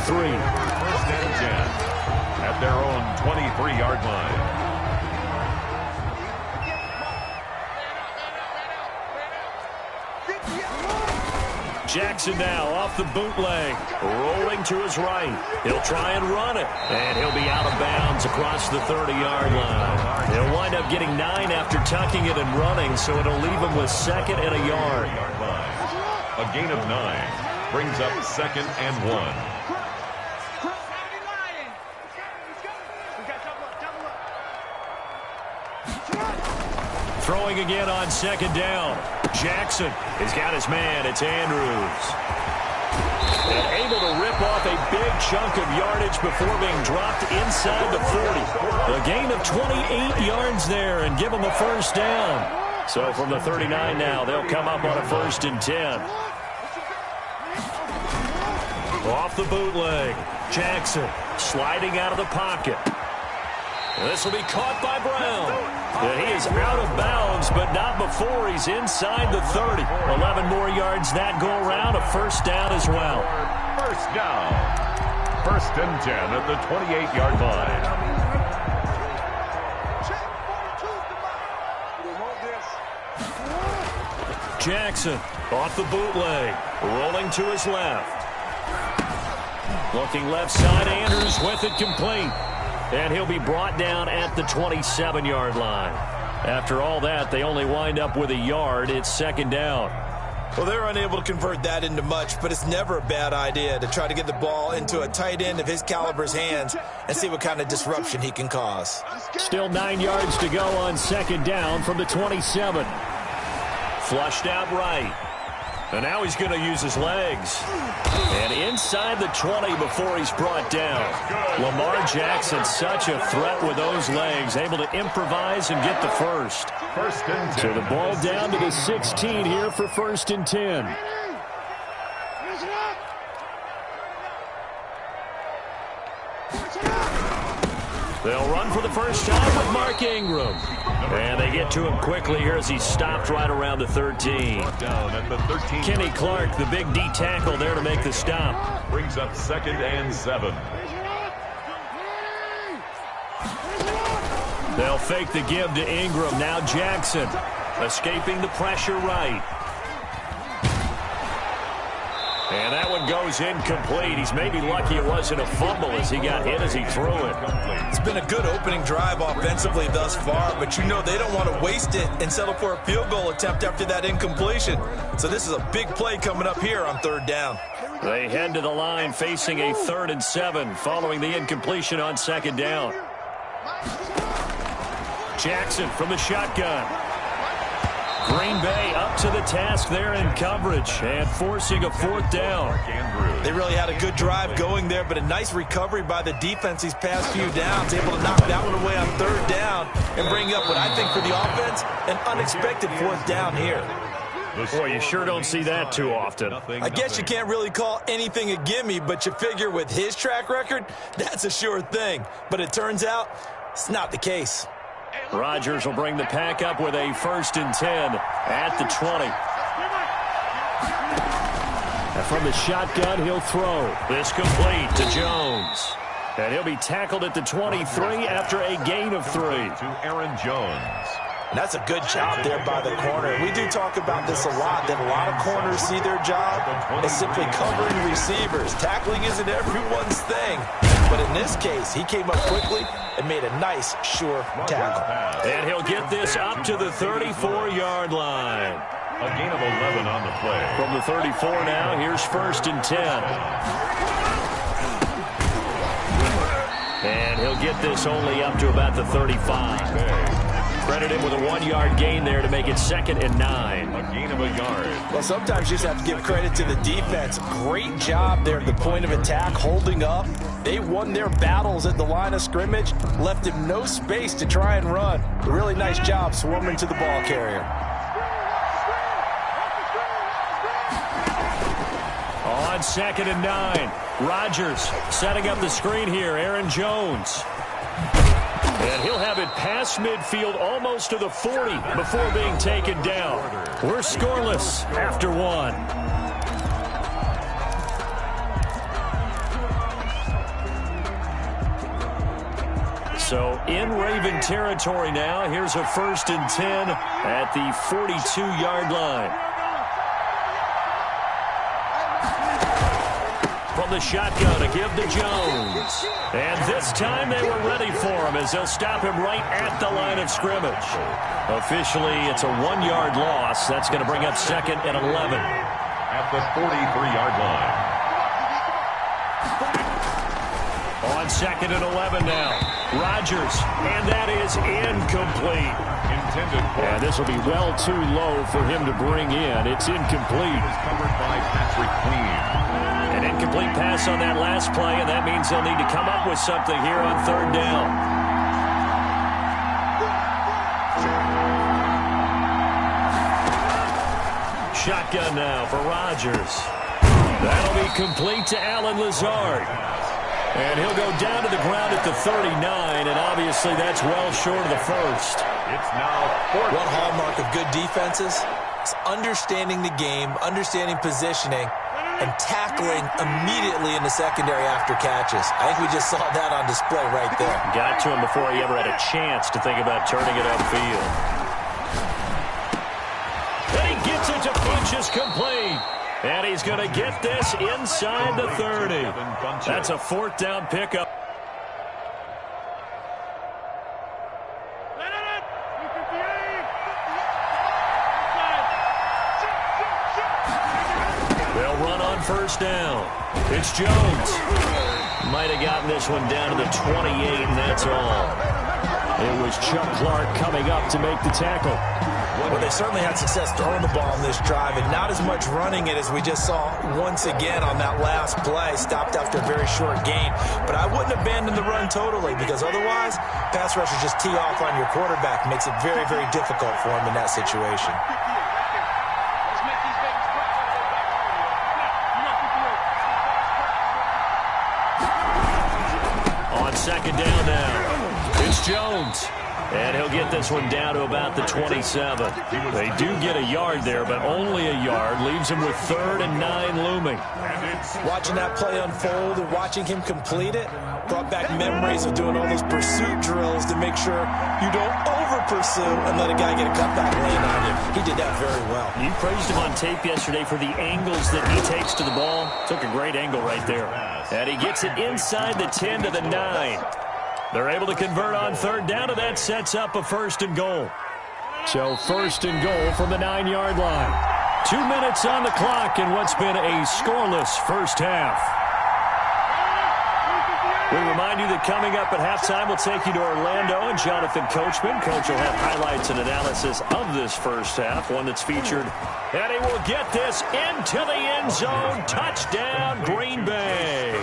First and 10 at their own 23-yard line. Jackson now off the bootleg, rolling to his right. He'll try and run it, and he'll be out of bounds across the 30-yard line. He'll wind up getting 9 after tucking it and running, so it'll leave him with 2nd and a yard. A gain of 9 brings up 2nd and 1. Throwing again on 2nd down. Jackson has got his man. It's Andrews. And able to rip off a big chunk of yardage before being dropped inside the 40. A gain of 28 yards there and give him a first down. So from the 39 now, they'll come up on a 1st and 10. Off the bootleg. Jackson sliding out of the pocket. This will be caught by Brown. And he is out of bounds, but not before he's inside the 30. 11 more yards that go around, a first down as well. First down. 1st and 10 at the 28-yard line. Jackson off the bootleg, rolling to his left. Looking left side, Andrews with it complete. And he'll be brought down at the 27-yard line. After all that, they only wind up with a yard. It's 2nd down. Well, they're unable to convert that into much, but it's never a bad idea to try to get the ball into a tight end of his caliber's hands and see what kind of disruption he can cause. Still 9 yards to go on 2nd down from the 27. Flushed out right. And now he's going to use his legs. And inside the 20 before he's brought down. Lamar Jackson, such a threat with those legs, able to improvise and get the first. First and 10. So the ball down to the 16 here for 1st and 10. They'll run for the first time with Mark Ingram. And they get to him quickly here as he stopped right around the 13. Down at the 13. Kenny Clark, the big D tackle there to make the stop. Brings up 2nd and 7. They'll fake the give to Ingram. Now Jackson escaping the pressure right. And that one goes incomplete. He's maybe lucky it wasn't a fumble as he got hit as he threw it. It's been a good opening drive offensively thus far, but you know they don't want to waste it and settle for a field goal attempt after that incompletion. So this is a big play coming up here on 3rd down. They head to the line facing a 3rd and 7 following the incompletion on 2nd down. Jackson from the shotgun. Green Bay up to the task there in coverage and forcing a 4th down. They really had a good drive going there, but a nice recovery by the defense these past few downs, able to knock that one away on 3rd down and bring up what I think for the offense, an unexpected 4th down here. Boy, you sure don't see that too often. I guess you can't really call anything a gimme, but you figure with his track record, that's a sure thing. But it turns out it's not the case. Rodgers will bring the pack up with a 1st and 10 at the 20. And from the shotgun, he'll throw. This complete to Jones. And he'll be tackled at the 23 after a gain of 3. To Aaron Jones. And that's a good job there by the corner. We do talk about this a lot, that a lot of corners see their job as simply covering receivers. Tackling isn't everyone's thing. But in this case, he came up quickly and made a nice, sure tackle. And he'll get this up to the 34-yard line. A gain of 11 on the play. From the 34 now, here's 1st and 10. And he'll get this only up to about the 35. Credit him with a 1-yard gain there to make it 2nd and 9. A gain of a yard. Well, sometimes you just have to give credit to the defense. Great job there at the point of attack, holding up. They won their battles at the line of scrimmage, left him no space to try and run. A really nice job swarming to the ball carrier. On 2nd and 9, Rodgers setting up the screen here. Aaron Jones. And he'll have it past midfield almost to the 40 before being taken down. We're scoreless after 1. So in Raven territory now. Here's a 1st and 10 at the 42-yard line. From the shotgun, a give to Jones. And this time they were ready for him as they'll stop him right at the line of scrimmage. Officially, it's a 1-yard loss. That's going to bring up 2nd and 11. At the 43-yard line. On 2nd and 11 now. Rodgers, and that is incomplete. Intended for. And this will be well too low for him to bring in. It's incomplete. Is covered by Patrick Queen. An incomplete pass on that last play, and that means they'll need to come up with something here on 3rd down. Shotgun now for Rodgers. That'll be complete to Allen Lazard. And he'll go down to the ground at the 39, and obviously that's well short of the 1st. It's now 4th. One hallmark of good defenses is understanding the game, understanding positioning, and tackling immediately in the secondary after catches. I think we just saw that on display right there. Got to him before he ever had a chance to think about turning it upfield. And he gets it to Funchess complete. And he's going to get this inside the 30. That's a 4th down pickup. They'll run on 1st down. It's Jones. Might have gotten this one down to the 28, and that's all. It was Chuck Clark coming up to make the tackle. Well, they certainly had success throwing the ball on this drive, and not as much running it as we just saw once again on that last play. Stopped after a very short gain. But I wouldn't abandon the run totally, because otherwise, pass rushers just tee off on your quarterback. Makes it very, very difficult for him in that situation. On 2nd down now, it's Jones. And he'll get this one down to about the 27. They do get a yard there, but only a yard. Leaves him with 3rd and 9 looming. Watching that play unfold and watching him complete it brought back memories of doing all those pursuit drills to make sure you don't over-pursue and let a guy get a cutback lane on you. He did that very well. You praised him on tape yesterday for the angles that he takes to the ball. Took a great angle right there. And he gets it inside the 10 to the 9. They're able to convert on 3rd down, and that sets up a 1st and goal. So 1st and goal from the 9-yard line. 2 minutes on the clock in what's been a scoreless first half. We remind you that coming up at halftime, we'll take you to Orlando and Jonathan Coachman. Coach will have highlights and analysis of this first half, one that's featured. And he will get this into the end zone. Touchdown, Green Bay.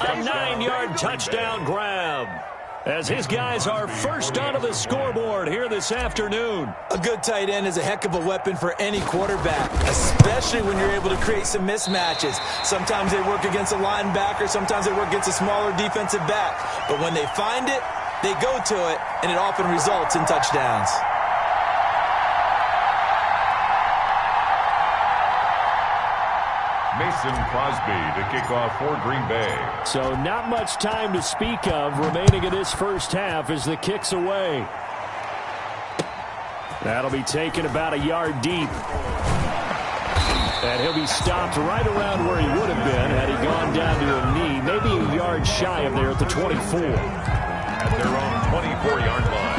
A 9-yard touchdown grab as his guys are first onto the scoreboard here this afternoon. A good tight end is a heck of a weapon for any quarterback, especially when you're able to create some mismatches. Sometimes they work against a linebacker, sometimes they work against a smaller defensive back. But when they find it, they go to it, and it often results in touchdowns. Mason Crosby to kick off for Green Bay. So not much time to speak of remaining in this first half as the kick's away. That'll be taken about a yard deep. And he'll be stopped right around where he would have been had he gone down to a knee, maybe a yard shy of there at the 24. At their own 24-yard line.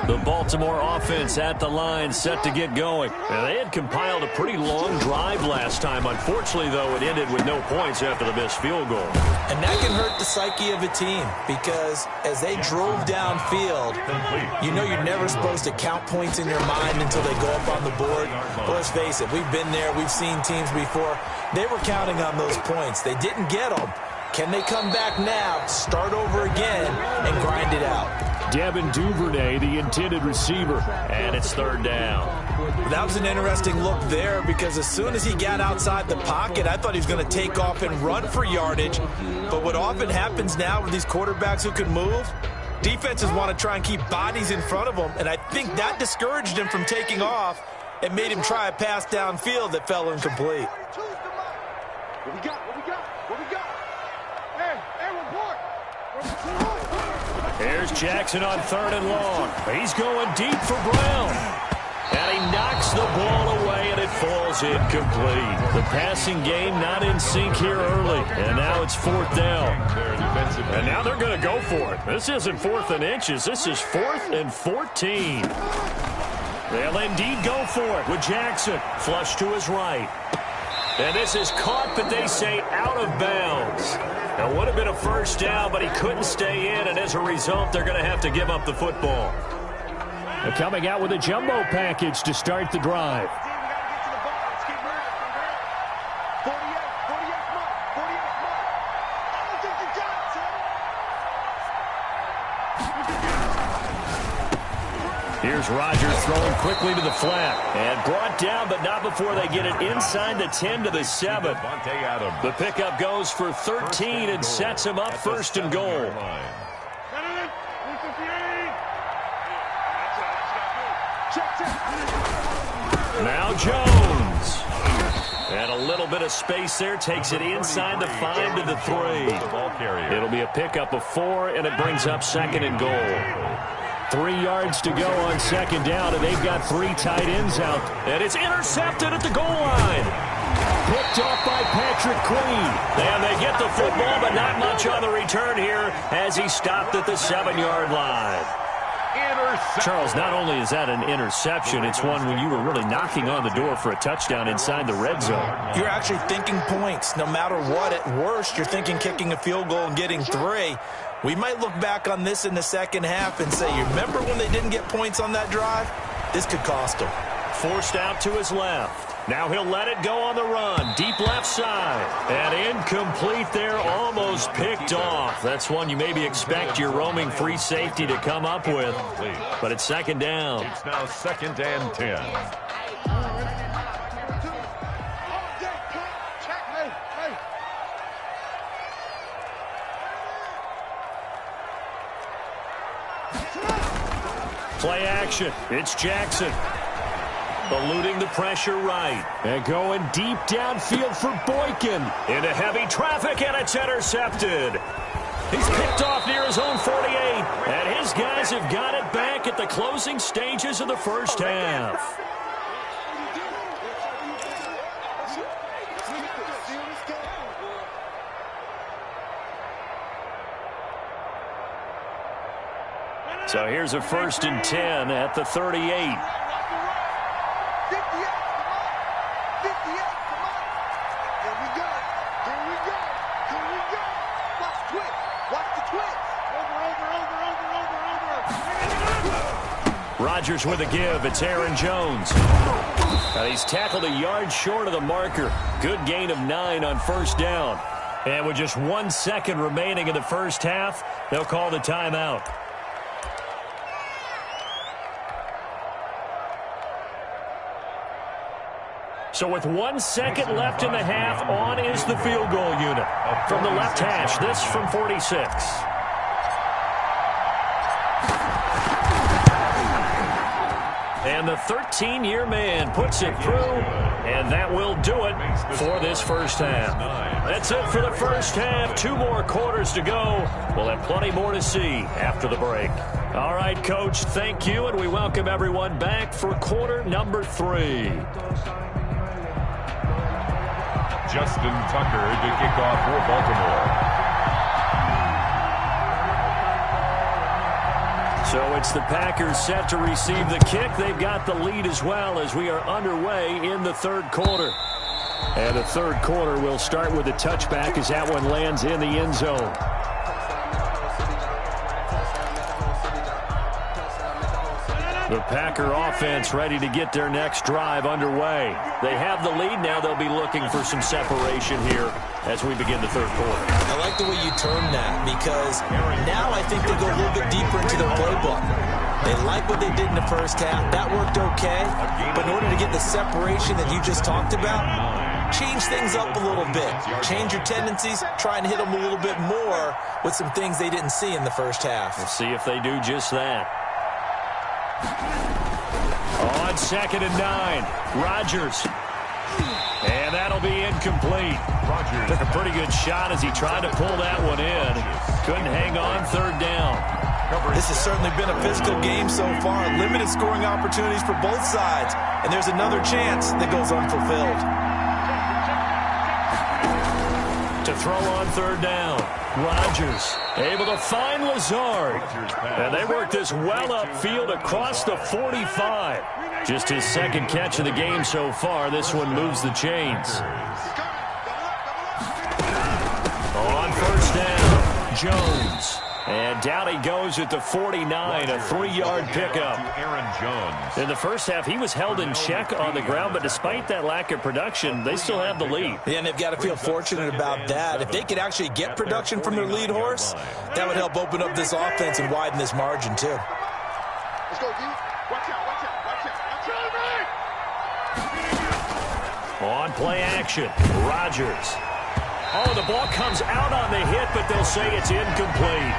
The Baltimore offense at the line set to get going. Now, they had compiled a pretty long drive last time. Unfortunately, though, it ended with no points after the missed field goal. And that can hurt the psyche of a team because as they drove downfield, you know you're never supposed to count points in your mind until they go up on the board. But let's face it, we've been there. We've seen teams before. They were counting on those points. They didn't get them. Can they come back now, start over again, and grind it out? Devin Duvernay, the intended receiver, and it's 3rd down. That was an interesting look there because as soon as he got outside the pocket, I thought he was going to take off and run for yardage. But what often happens now with these quarterbacks who can move, defenses want to try and keep bodies in front of them, and I think that discouraged him from taking off. and made him try a pass downfield that fell incomplete. What we got? What we got? What we got? Hey, report. Here's Jackson on 3rd and long. He's going deep for Brown. And he knocks the ball away, and it falls incomplete. The passing game not in sync here early. And now it's 4th down. And now they're going to go for it. This isn't 4th and inches. This is 4th and 14. They'll indeed go for it with Jackson. Flush to his right. And this is caught, but they say out of bounds. Now, would have been a first down, but he couldn't stay in, and as a result, they're going to have to give up the football. They're coming out with a jumbo package to start the drive. Here's Rodgers throwing quickly to the flat. And brought down, but not before they get it inside the 10 to the 7. The pickup goes for 13 and sets him up 1st and goal. Now Jones. And a little bit of space there. Takes it inside the 5 to the 3. It'll be a pickup of 4, and it brings up 2nd and goal. 3 yards to go on 2nd down, and they've got 3 tight ends out. And it's intercepted at the goal line. Picked off by Patrick Queen. And they get the football, but not much on the return here as he stopped at the 7-yard line. Charles, not only is that an interception, it's one when you were really knocking on the door for a touchdown inside the red zone. You're actually thinking points. No matter what, at worst, you're thinking kicking a field goal and getting 3. We might look back on this in the second half and say, you remember when they didn't get points on that drive? This could cost them. Forced out to his left. Now he'll let it go on the run. Deep left side. And incomplete there, almost picked off. That's one you maybe expect your roaming free safety to come up with. But it's 2nd down. It's now 2nd and 10. Play action. It's Jackson. Eluding the pressure right. And going deep downfield for Boykin. Into heavy traffic, and it's intercepted. He's picked off near his own 48. And his guys have got it back at the closing stages of the first half. So here's a 1st and 10 at the 38. Rodgers with a give. It's Aaron Jones. He's tackled a yard short of the marker. Good gain of 9 on 1st down. And with just 1 second remaining in the first half, they'll call the timeout. So with 1 second left in the half, on is the field goal unit. From the left hash, this from 46. And the 13-year man puts it through, and that will do it for this first half. That's it for the first half. 2 more quarters to go. We'll have plenty more to see after the break. All right, Coach, thank you, and we welcome everyone back for quarter number 3. Justin Tucker to kick off for Baltimore. So it's the Packers set to receive the kick. They've got the lead as well as we are underway in the 3rd quarter. And the 3rd quarter will start with a touchback as that one lands in the end zone. The Packer offense ready to get their next drive underway. They have the lead now. They'll be looking for some separation here as we begin the 3rd quarter. I like the way you term that because now I think they go a little bit deeper into their playbook. They like what they did in the first half. That worked okay. But in order to get the separation that you just talked about, change things up a little bit. Change your tendencies. Try and hit them a little bit more with some things they didn't see in the first half. We'll see if they do just that. On 2nd and 9. Rodgers. And that'll be incomplete. Rodgers took a pretty good shot as he tried to pull that one in. Couldn't hang on 3rd down. This has certainly been a physical game so far. Limited scoring opportunities for both sides. And there's another chance that goes unfulfilled. To throw on 3rd down. Rodgers able to find Lazard. And they work this well upfield across the 45. Just his 2nd catch of the game so far. This one moves the chains. On 1st down, Jones. And down he goes at the 49, a 3-yard pickup. Aaron Jones. In the first half, he was held in check on the ground, but despite that lack of production, they still have the lead. Yeah, and they've got to feel fortunate about that. If they could actually get production from their lead horse, that would help open up this offense and widen this margin, too. Let's go, D. Watch out, watch out, watch out. On play action, Rodgers. Oh, the ball comes out on the hit, but they'll say it's incomplete.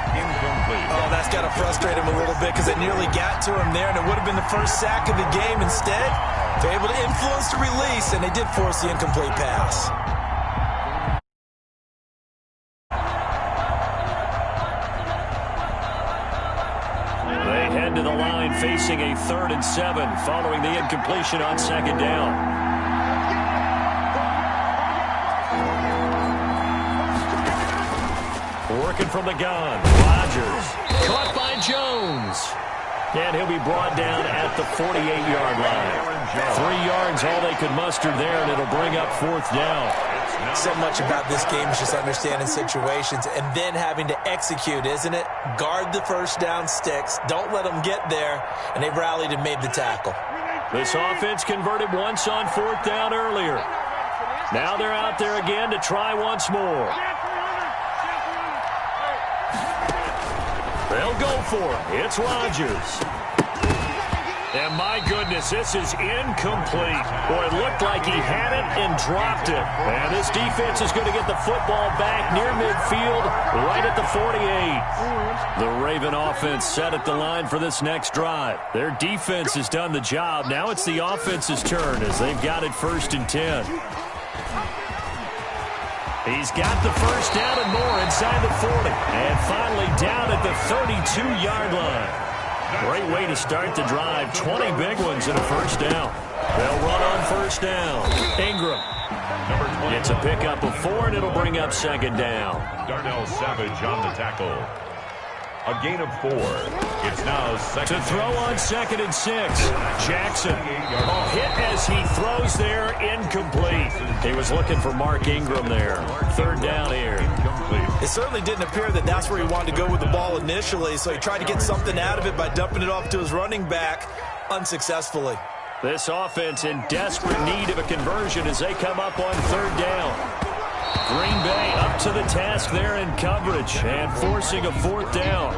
Oh, that's got to frustrate him a little bit because it nearly got to him there, and it would have been the first sack of the game. Instead, they're able to influence the release, and they did force the incomplete pass. They head to the line facing a 3rd and 7 following the incompletion on 2nd down. Working from the gun. Rodgers. Caught by Jones. And he'll be brought down at the 48-yard line. 3 yards, all they could muster there, and it'll bring up 4th down. So much about this game is just understanding situations and then having to execute, isn't it? Guard the 1st down sticks. Don't let them get there. And they rallied and made the tackle. This offense converted once on 4th down earlier. Now they're out there again to try once more. They'll go for it. It's Rodgers. And my goodness, this is incomplete. Boy, it looked like he had it and dropped it. And this defense is going to get the football back near midfield, right at the 48. The Raven offense set at the line for this next drive. Their defense has done the job. Now it's the offense's turn as they've got it 1st and 10. He's got the 1st down and more inside the 40. And finally down at the 32-yard line. Great way to start the drive. 20 big ones in a 1st down. They'll run on 1st down. Ingram. It's a pickup of 4, and it'll bring up 2nd down. Darnell Savage on the tackle. A gain of 4. It's now 2nd. To throw on 2nd and 6. Jackson. A hit as he throws there, incomplete. He was looking for Mark Ingram there. 3rd down here. It certainly didn't appear that that's where he wanted to go with the ball initially, so he tried to get something out of it by dumping it off to his running back unsuccessfully. This offense in desperate need of a conversion as they come up on 3rd down. Green Bay up to the task there in coverage and forcing a 4th down.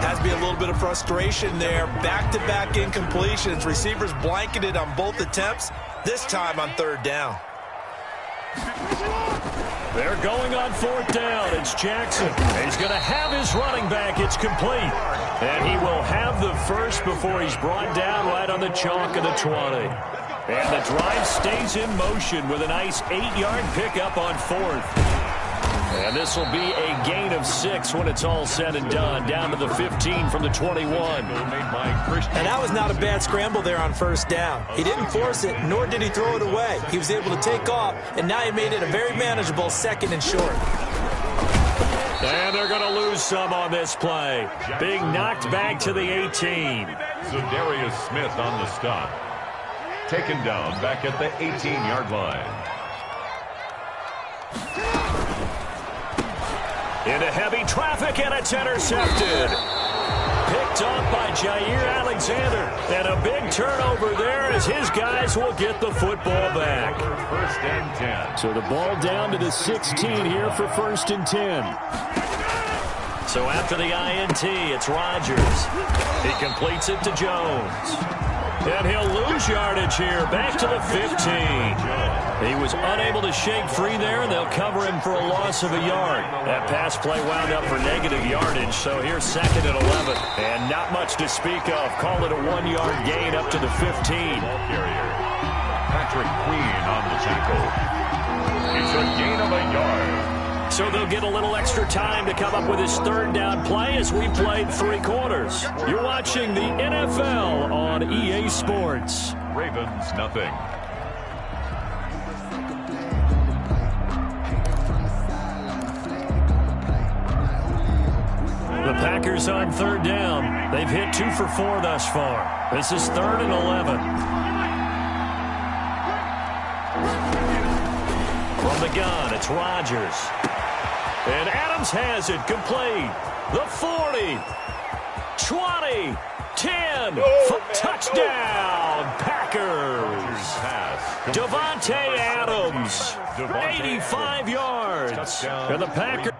Has to be a little bit of frustration there. Back-to-back incompletions. Receivers blanketed on both attempts, this time on 3rd down. They're going on 4th down. It's Jackson. He's going to have his running back. It's complete. And he will have the 1st before he's brought down right on the chalk of the 20. And the drive stays in motion with a nice 8-yard pickup on 4th. And this will be a gain of 6 when it's all said and done. Down to the 15 from the 21. And that was not a bad scramble there on 1st down. He didn't force it, nor did he throw it away. He was able to take off, and now he made it a very manageable 2nd and short. And they're going to lose some on this play. Being knocked back to the 18. Zadarius Smith on the stop. Taken down back at the 18-yard line. Into heavy traffic, and it's intercepted. Picked off by Jair Alexander. And a big turnover there as his guys will get the football back. 1st and 10. So the ball down to the 16 here for 1st and 10. So after the INT, it's Rodgers. He completes it to Jones. And he'll lose much yardage here. Back to the 15. He was unable to shake free there, and they'll cover him for a loss of a yard. That pass play wound up for negative yardage, so here's 2nd and 11. And not much to speak of. Call it a 1-yard gain up to the 15. Patrick Queen on the tackle. It's a gain of a yard. So they'll get a little extra time to come up with his 3rd down play as we played 3 quarters. You're watching the NFL on EA Sports. Ravens, nothing. The Packers on 3rd down. They've hit 2 for 4 thus far. This is 3rd and 11. From the gun, it's Rodgers. And Adams has it complete. The 40, 20, 10, touchdown, Packers. Davante Adams, 85 yards. And the Packers.